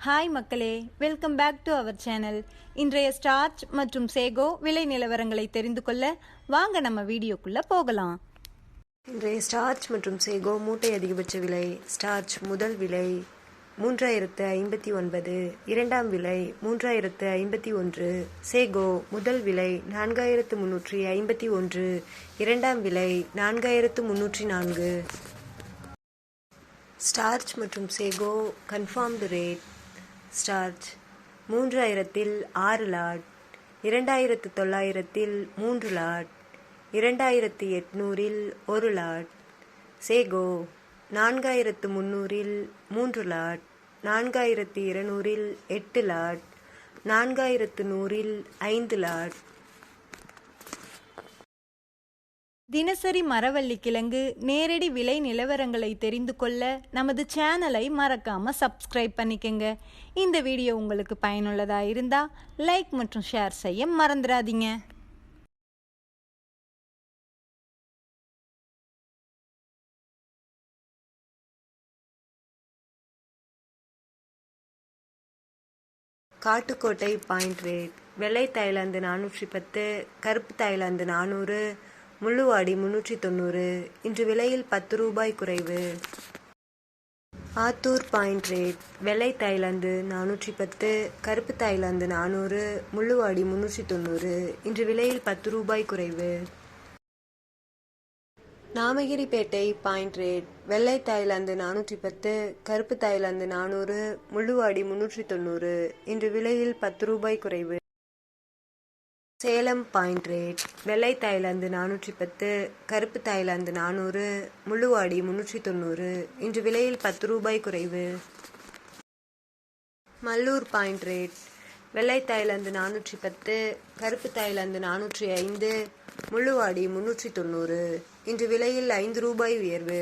Hi மக்களே, welcome back to our channel. இன்றைய starch மற்றும் சேகோ விலை நிலவரங்களை தெரிந்து கொள்ள வாங்க நம்ம வீடியோக்குள்ள போகலாம். இன்றைய ஸ்டார்ச் மற்றும் சேகோ மூட்டை அதிகபட்ச விலை. ஸ்டார்ச் முதல் விலை 3059, இரண்டாம் விலை 3051. சேகோ முதல் விலை 4351, இரண்டாம் விலை 4304. ஸ்டார்ச் மற்றும் sago confirmed rate. Starch 3000 6 lot, 2900 3 lot, 2800 1 lot. Sago 4300 3 lot, 4200 8 lot, 4100 5 lot. தினசரி மரவள்ளி கிழங்கு நேரடி விலை நிலவரங்களை தெரிந்து கொள்ள நமது சேனலை மறக்காம சப்ஸ்கிரைப் பண்ணிக்கங்க. இந்த வீடியோ உங்களுக்கு பயனுள்ளதாக இருந்தால் லைக் மற்றும் ஷேர் செய்ய மறந்துடாதீங்க. Kattukottai point rate. வெள்ளை தாய்லாந்து 410, கருப்பு தாய்லாந்து 400, முள்ளுவாடி 390. இன்று விலையில் 10 ரூபாய் குறைவு. Attur point rate. வெள்ளை தாய்லாந்து 410, கருப்பு தாய்லாந்து 400, முள்ளுவாடி 390. இன்று விலையில் 10 ரூபாய் குறைவு. Namagiripettai point rate. வெள்ளை தாய்லாந்து 410, கருப்பு தாய்லாந்து 400, முள்ளுவாடி 390. இன்று விலையில் 10 ரூபாய் குறைவு. Salem point rate. வெள்ளை தாய்லாந்து 410, கருப்பு தாய்லாந்து 400, முள்ளுவாடி 390. இன்று விலையில் 10 ரூபாய் குறைவு. Mallur point rate. வெள்ளை தாய்லாந்து 410, கருப்பு தாய்லாந்து 405, முள்ளுவாடி 390. இன்று விலையில் 5 ரூபாய் உயர்வு.